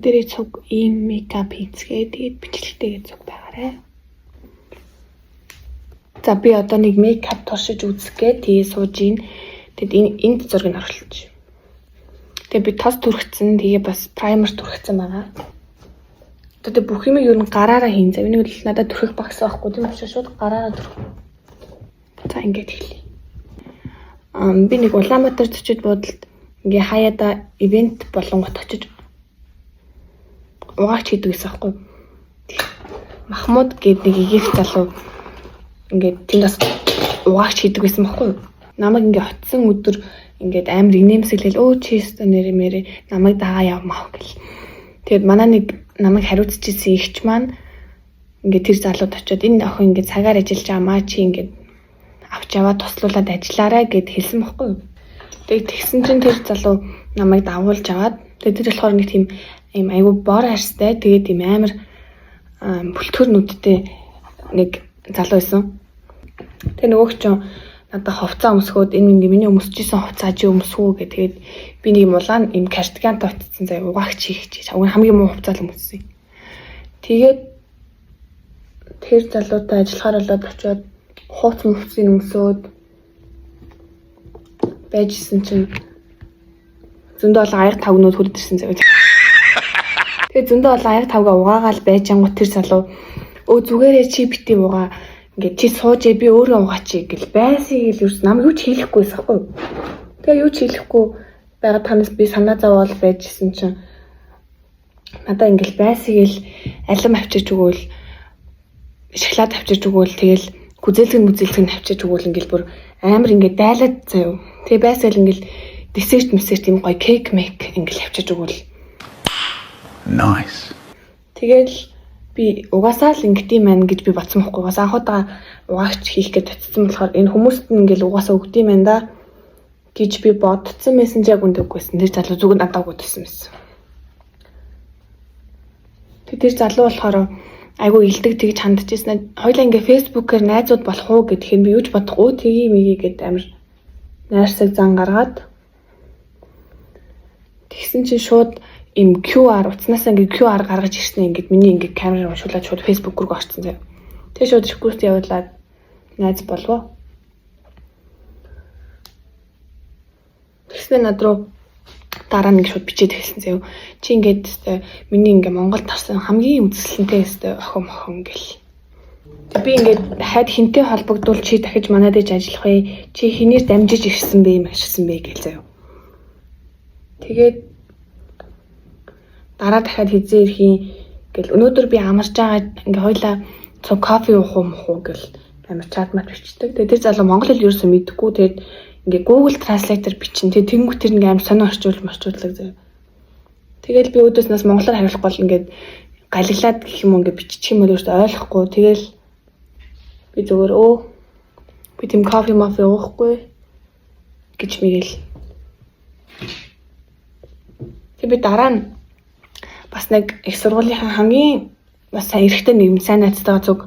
бүгдээрээ цуг ийм мейкап хийцгээ тэгээд бичлэгтэйгээ цуг байгаарай. За би одоо нэг мейкап туршиж үзэх гээ тэгээ сууж ийн. Тэгэд энд зургийг оруулж. Тэгээ би тос түрхсэн тэгээ бас праймер түрхсэн байгаа. Одоо бүх юм ер нь гараараа хийн. За энийг л надад түрхэх багс байхгүй тийм учраас шууд гараараа түрх. За ингэж хэлье. Би нэг Улаанбаатар зочид буудалд ингээ хаяада ивент болонгот очиж угаач хийдэг гэсэн байхгүй. Махмуд гэдэг нэг игэх залуу ингээд тэнд бас угаач хийдэг байсан байхгүй. Намайг ингээ хотсон өдөр ингээд амар инээмсэглэл чи өстө нэрмээр намайг дагаа явмаа гэл. Тэгээд манай нэг намайг хариуцж ирсэн ихч маань ингээд тэр залууд очиод энэ охин ингээд цагаар ажиллаж байгаамаа чи ингээд авч яваад туслуулаад ажиллаарай гэд хэлсэн байхгүй. Тэгээд тэгсэн чинь тэр залуу намайг дагуулж аваад тэгээд тэр болохоор нэг тийм ийм айгүй бор харстай тэгээд тийм амар бүлтгэр нүдтэй нэг залуу байсан. Тэгээ нөгөөч чинь надад хувцас өмсгөөд энэ ингээ миний өмсөжсэн хувцас чи өмсгөө гэх. Тэгээд би нэг мулаан ийм картигант очсон заяа угаагч хийх гэж. Хамгийн муу хувцас л өмссөн. Тэгээд тэр залуутай ажиллахаар болоод очиод хууц мөвцийг өмсөөд байжсэн чинь зөндөө бол аяг тавгнууд хүрд ирсэн заяа. Тэгээд зөндөө бол аяг тавгаа угаагаал байж ангууд тэр залуу зүгээрээ чи бити угаа ингээд чи суужээ би өөрөө угаачи гэл байсыг л юус нам юу ч хийлэхгүйсэн байхгүй. Тэгээ юу ч хийлэхгүй байгаа танаас би санаа зовоол байжсэн чинь надаа ингээл байсыг л алим авчиж өгөөл шоколад авчиж өгөөл тэгэл гүзээлгэн авчиж өгөөл ингээл бүр амар ингээд дайлаад заяа. Тэгээ байсаал ингээл десерт юм гоё кейк мейк ингээл авчиж өгөөл. Nice. Тэгэл би угаасаа л ингэдэм маань гэж би бодсон байхгүй. Угаасаа анхудаа угаагч хийх гэж татсан болохоор энэ хүмүүст нь ингээл угаасаа өгдөм маань да гэж би бодсон байсан ч яг үндэггүйсэн. Тэр залуу зүг надад өгдөөсөн байсан. Тэр залуу болохоор айгүй илдэг тэгж хандчихсан. Хоёлаа ингээ фэйсбүүкээр найзууд болох уу гэдгийг би юуж бодохгүй тгий мгий гэд амар найрсаг зан гаргаад тэгсэн чинь шууд им QR утаснаас ингээ QR гаргаж ирсэн ингээд миний ингээ камераар уншуулаад шууд Facebook руу орсон заяа. Тэгээ шууд реквест явуулаад найз болов. Тэгснэ над руу дараа нэг шууд бичээд хэлсэн заяа. Чи ингээд миний ингээ Монголд тарсан хамгийн үзэсгэлэнтэй өстэй охин гэл. Тэг би ингээд хайд хинтэй холбогдвол чи дахиж манад иж ажиллах вэ? Чи хинээр дамжиж ирсэн бэ юм ашигсан бэ гэл заяа. Тэгээд дараа дахиад хизээ ирхийн гэл өнөөдөр би амарч байгаа ингээ хойлоо цог кофе уух уу гэл амар чат мат бичдэг. Тэгээд тэр залуу монгол хэл ерөөсөө мэдгүй. Тэгээд ингээ Google Translator бичин. Тэгээд тэнгуү тэр ингээ амар сонио орчуулдаг заяа. Тэгэл би өөдөөснөөс монголоор хариулахгүй бол ингээ галиглаад гэх юм ингээ бичих юм бол ерөөсөө ойлгохгүй. Тэгэл би зүгээр би тийм кофе мафе уухгүй гэж мэгэл. Тэгээд би дараа нь бас нэг их сургуулийнхаа хамгийн бас сайн эрэхтэй нэг сайн найзтайгаа зүг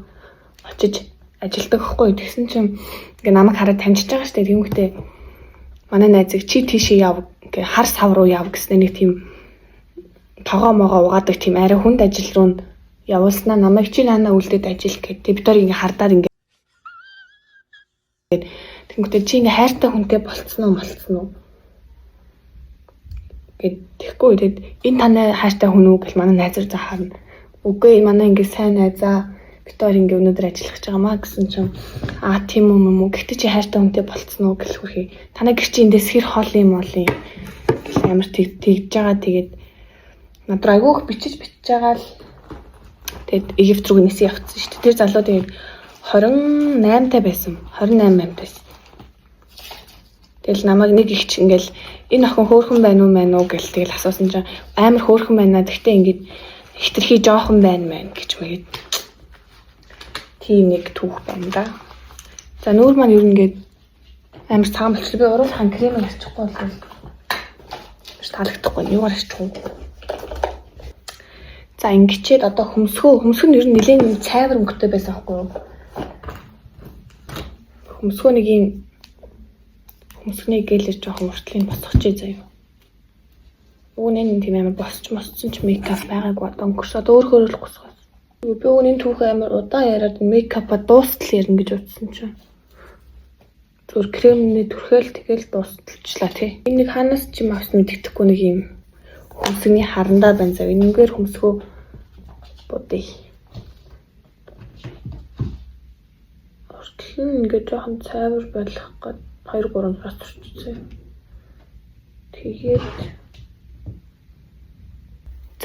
очиж ажилдаг хгүй. Тэгсэн чинь ингээ намайг хараад таньжиж байгаа штэ. Тэнгүүтээ манай найзыг чи тийшээ яв ингээ хар сав руу яв гэснээр нэг тийм тогоо могоо угаадаг тийм арай хүнд ажил руу явуулснаа намайг чи наана үлдээд ажил гэд. Бид хоёр ингээ хардаад ингээ тэнгүүтээ чи ингээ хайртай хүнтэй болцсон уу? Тэгэхгүй тэгэд энэ танай хайртай хүн үү гэл манай найзар захаарна. Үгүй манай ингээ сайн найзаа бид хоёр ингээ өнөөдөр ажиллах гэж байгаамаа гэсэн чинь тийм үү. Гэхдээ чи хайртай хүнтэй болцсон уу гэл хөрхий. Танай гэр чи эндээс хэр хоол юм гэл амар тэгж байгаа. Тэгээд надад айгүйх бичиж байгаа л тэгэд Египт руу нээсэн явцсан шүү дээ. Тэр залуу тэгээд 28 та байсан. 28 байсан. Тэгэл намайг нэг ихч ингээл энэ охин хөөрхөн байна уу гэл тэгэл асуусан чинь амар хөөрхөн байна. Гэхдээ ингээд хитрхи жоохон байна гэж мэгээд тийм нэг түүх байна да. За нүүр маань ер нь ингээд амар цагаан болчихлоо. Би уруулах крем арчихгүй бол таалагдахгүй юугаар арчихгүй. За ингэчээд одоо хөмсгөө нь ер нь нэлээд цайвар өнгөтэй байсан байхгүй юу? Хөмсгөө нэг юм хөмсгний гэлэр жоохон уртлын босгочээ заяа. Үүний тийм амар босцсон ч мейкап байгаагүй одоо өнгөрсөд өөр л гусгаас. Би үүний түүхэн амар удаан яриад мейкапа дуустал ярина гэж утсан чинь. Зүр кремний түрхэл тэгэл дуусталчлаа тий. Энэ нэг ханаас ч юм авсан мэддэхгүй нэг юм хөмсгний харандаа байна зав. Энэгээр хөмсгөө бодъё. Ортлон ингээд жоохон цайвар байх гээд 2-3 сар турчсан. Тэгээд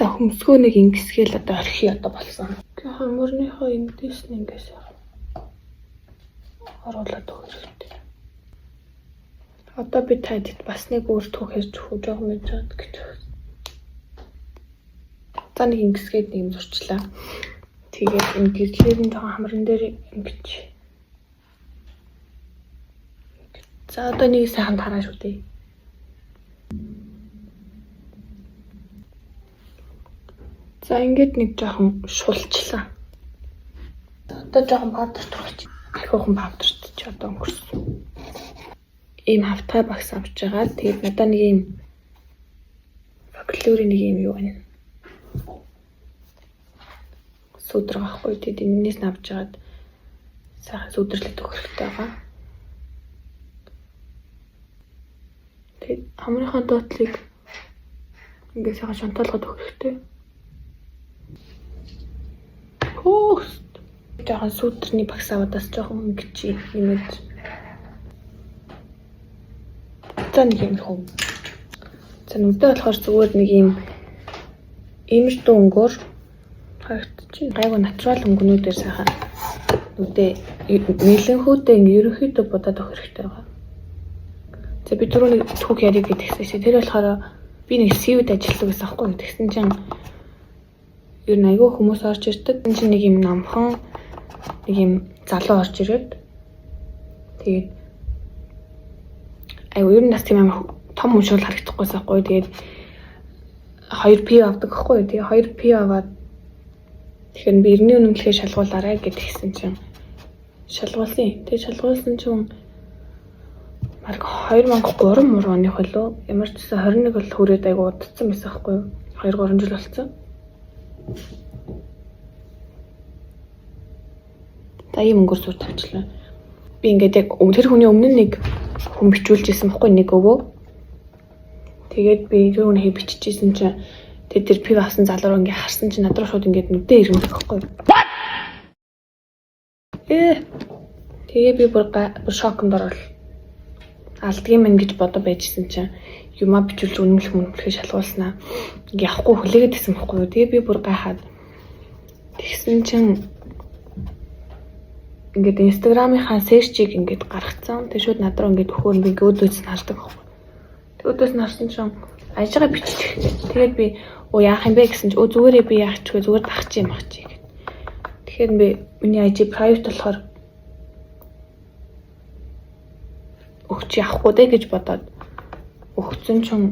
за хөмсгөө нэг ингэсгээл одоо орхи одоо болсон. Жоохон мөрнийхөө эндээс нь ингээс оруулаад өгөх хэрэгтэй. Одоо би таад бас нэг өөр түүх ярьж өгөх жоохон мэдээд гэж байна. За нэг ингэсгээд нэг юм зурчлаа. Тэгээд энэ гэрлээр нь жоохон хамран дээр ингэж. За одоо нэг сайхан тараа шүү дээ. За ингээд нэг жоохон шулчлаа. Одоо жоохон бадарч байгаа. Ахиухан бадарч чи одоо өнгөрсөн. Ийм хавтгай багс авч байгаа. Тэгээд надаа нэг ийм факторийн нэг ийм юу байна. Сүдэр авахгүй. Тэгээд энэс нь авч жагаад сайхан сүдэрлээд өгөх хэрэгтэй байгаа. Тэгээд хамрынхаа доотлыг ингээд сайхан шантаалгаад өгөх хэрэгтэй. Хөөс. Жоохон сүдэрний багс аваад жоохон өнгөч нэмээд. За нэг юм хөө. За нүдээ болохоор зүгээр нэг юм имэж дүү өнгөөр харагдчих. Гайгүй натурал өнгөнүүдээр сайхан нүдээ нэлэнхүүтэй ингээ ерөнхийдөө бодоод өгөх хэрэгтэй байгаа. За би түрүүний түүх яриг гэдэгсэн чинь тэр болохоор би нэг CU-д ажилладаг гэсэн аахгүй. Тэгсэн чинь ер нь айгүй хүмүүс орж ирдэг. Энэ чинь нэг юм намхан нэг юм залуу орж ирээд тэгээд айгүй ер нь нас тийм амар том хүн шиг харагдахгүйсэн аахгүй. Тэгээд 2 пив авдаг аахгүй. Тэгээд 2 пив аваад тэгэхээр би эртний үнэмлэхээ шалгуулаарай гэдгийгсэн чинь шалгуулсан. Тэгээд шалгуулсан чинь марг 2003 оных болов ямар ч гэсэн 21 бол хүрээд айгүй удацсан байсан аахгүй. 2-3 жил болсон. За ийм өнгөр суур тавьчлаа. Би ингээд яг тэр хүний өмнө нэг хүн бичүүлж ирсэн байхгүй нэг өвөө. Тэгээд би тэр хүнийг биччихсэн чинь тэр пив авсан залуу ингээд харсан чинь надруу шууд ингээд нүдээ ирмэх байхгүй. Тэгээ би бүр шоконд орол. Алдгийн мэн гэж бодо байжсэн чинь юмаа бичүүлж үнэмлэхээ шалгуулснаа. Ингээ явахгүй хүлээгээд исэн байхгүй юу. Тэгээ би бүр гайхаад тэгсэн чинь ингээд инстаграмынхаа сэрчийг ингээд гаргацсан. Тэг шууд над руу ингээд өхөөр би өөдөөс нь хардаг байхгүй. Тэг өөдөөс нь харсан чинь ажигаа бичих. Тэгээд би яах юм бэ гэсэн чинь зүгээрээ би яах ч вэ зүгээр дагч юм ах чи гэд. Тэгэхээр би миний IG private болохоор өгч явахгүй дээ гэж бодоод өгсөн чинь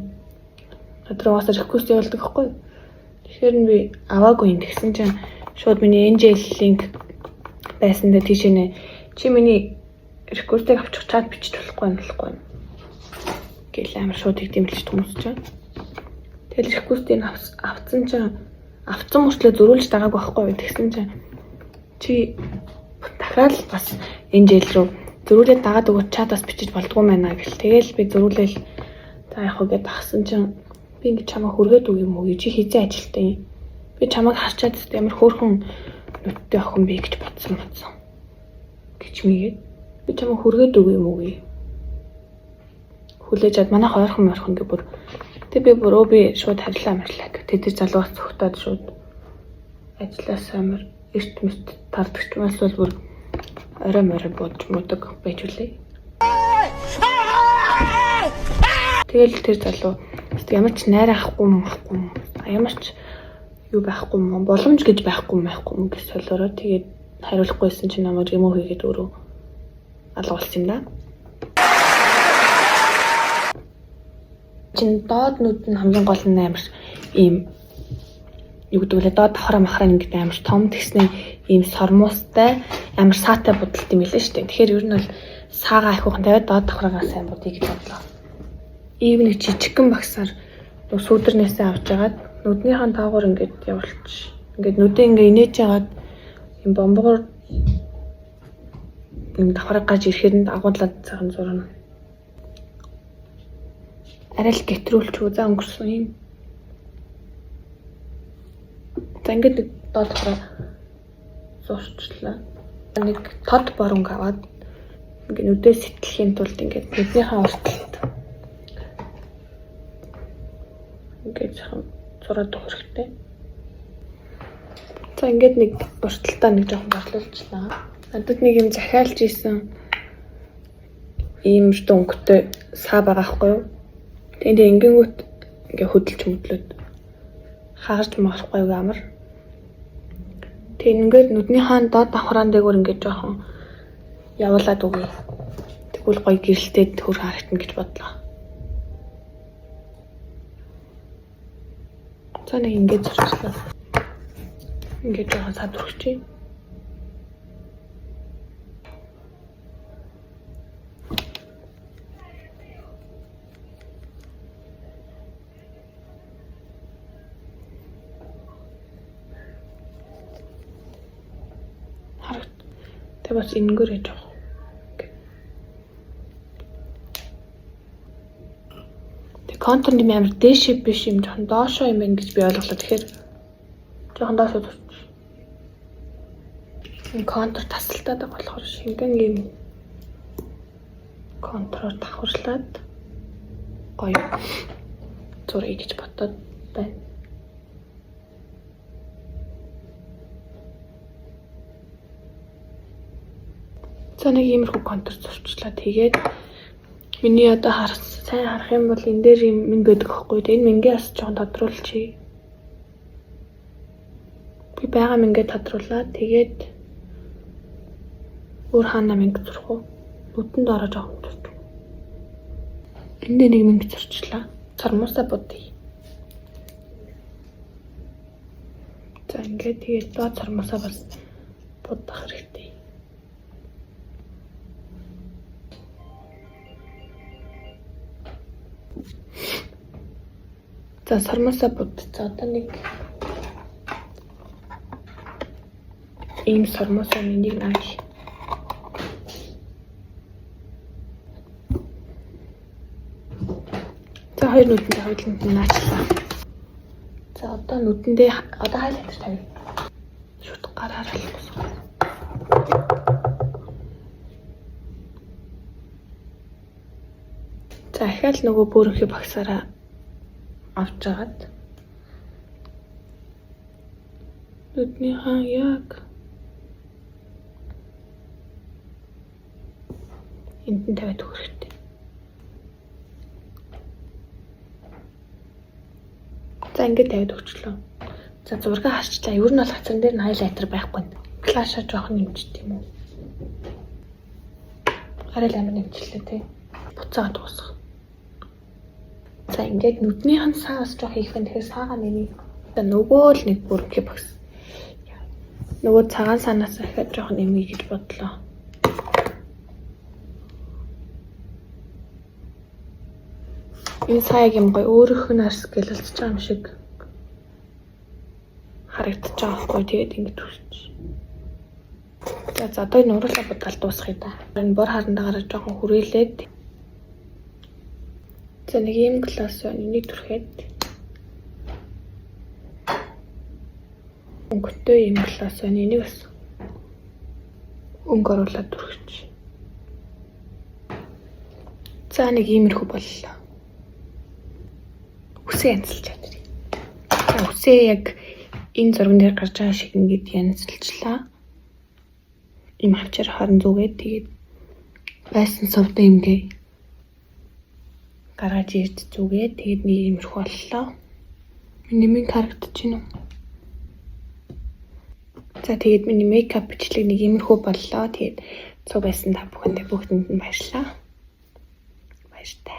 над руу уусаа request явуулдаг байхгүй. Тэгэхээр би аваагүй юм гэсэн чинь шууд миний NGL link байсан дээр тийш нэ чи миний request-ыг авчих чат бичиж болохгүй юм. Гэл амар шууд их дэмэлж хүмүүс чинь. Тэгэл request-ыг авцсан чинь авцсан мөртлөө зөрүүлж дагаагүй байхгүй. Тэгсэн чинь чи дахиад бас NGL рүү зөрүүлээд дагаад өгөх чатаас бичиж болдгоо байна гэл. Тэгэл би зөрүүлээл за яг хөө гэд ахсан чинь би ингэ чамаа хүргээд үг юм уу? Чи хизээ ажилтаа юм. Би чамайг харчаад амар хөөрхөн нүдтэй охин би гэж бодсон. Гэж мэйгээд би чамайг хүргээд үг юм уу? Хүлээж чад манай ойрхон гэ бүр. Тэг би бүр би шууд харилаа марлаа гэ. Тэд залуугаас цогтоод шууд ажиллаас амар эрт мэт тардагч мас бол бүр орой морой бодж мудаг байж үлээ. Тэгэл тэр залуу ямар ч найр авахгүй юм. Ямар ч юу байхгүй юм. Боломж гэж байхгүй гэж солиороо тэгээд хариулахгүйсэн чинь намайг юм уу хийгээд өөрөө алгуулсан юм да. Чин доод нүд нь хамгийн гол нь амар ийм юу гэдэг вэ? Доод давхраа махраа ингээд амар том тэгснэ ийм сормуустай амар саатай будалт юм хэлээ шүү дээ. Тэгэхээр ер нь бол саагаа ахиухан тавиад доод давхраагаа сайн будъя гэж бодлоо. Ийм нэг жижигхэн багсаар Нүг сүүдэрнээсээ авч агаад нүднийхэн таагаар ингээд явуулчих. Ингээд нүдээ ингээд инээж агаад юм бомбогоор юм давхараг гаж ирэхэд нь агуулад цагаан зурна. Арай л гэтрүүлч үзаа өнгөрсөн юм. За ингээд доод хараа зурчлаа. Нэг тод боронг аваад ингээд нүдээ сэтгэхийн тулд ингээд нүднийхээ урталт ингээд зураад өгөх хэрэгтэй. За ингээд нэг урталтаа нэг жоохон борлуулчихлаа. Надад нэг юм захиалж исэн ийм өнгөтэй саа байгаа хгүй юу? Тэгээд ингэнгүүт ингээ хөдөлж мөдлөд хаарч морхгүй амар. Тэгээд ингээд нүднийхэн доод давхраан дээгүүр ингээ жоохон явуулаад өгье. Тэгвэл гоё гэрэлтэй төр харагдана гэж бодлоо. За нэг ингээд зурчлаа. Ингээд жоохон сад өргөчье. Тэг бас ингэрээ жоох. Тэг контур юм амар дээшээ биш юм жоохон доошоо юм байна гэж би ойлголоо. Тэгэхээр жоохон доошоо турч. Энэ контур тасалтаад байгаа болохоор шингэн юм контуроор давхарлаад гоё зургийг гэж бодоод байна. За нэг иймэрхүү контур зурчлаа. Тэгээд миний одоо сайн харах юм бол энэ дээр юм минь байдаг аахгүй. Энэ мингээ бас жоохон тодруулчихъя. Би байгаа мингээ тодруулаад тэгээд өөр хаана минг зурх уу? Нүдэнд ороо жоохон зурч. Энд нэг минг зурчлаа. Цармуусаа будъя. За ингээд тэгээд доод цармуусаа бас будах хэрэгтэй. За сармасаа будцаа одоо нэг ийм сармасаа нэг нааш. За хоёр нүдэндээ хоёуланд нь наачлаа. За одоо нүдэндээ одоо хайлайтар тавь. Шүт гараар албасан. За ахаал нөгөө бөөрийнхөө багсаараа авч агаад нүднийхээ яг энд нь тавиад өгөх хэрэгтэй. За ингээд тавиад өгчлөө. За зураг харчлаа. Ер нь бол хацан дээр нь хайлайтер байхгүй. Флаша жоохон нэмчт юм уу? Арай л амар нэмчлээ тий. Буцаад дуусах. За ингээд нүднийхэн саа бас жоох хийх юм. Тэгэхээр саагаа нэрий. За нөгөө л нэг бүрхий багс. Нөгөө цагаан санаас ахаад жоох нэмье гэж бодлоо. Энэ саяг юм гоё өөрөөх нь арс гэлэлцэж байгаа юм шиг харагдаж байгаа хгүй. Тэгээд ингэж төрч. За одоо энэ уруулаа бодвол дуусгая да. Энэ бор харандаагаараа жоохон хүрээлээд. За нэг юм гласс нэг түрхэд өнгөтэй юм гласс энийг бас өнгө оруулаад түрхэж. За нэг иймэрхүү боллоо. Үсээ янзлж чадчих. За үсээ яг энэ зурган дээр гарч байгаа шиг ингэж янзлжлаа. Им хавчаар харан зүгээд тэгээд байсан сувдаа имгээ гаргаж ирд зүгээд тэгээд нэг иймэрхүү боллоо. Миний минь харагдаж байна уу? За тэгээд миний мейкап бичлэг нэг иймэрхүү боллоо. Тэгээд цуг байсан та бүхэндээ бүгдэнд нь баярлалаа. Баяртай.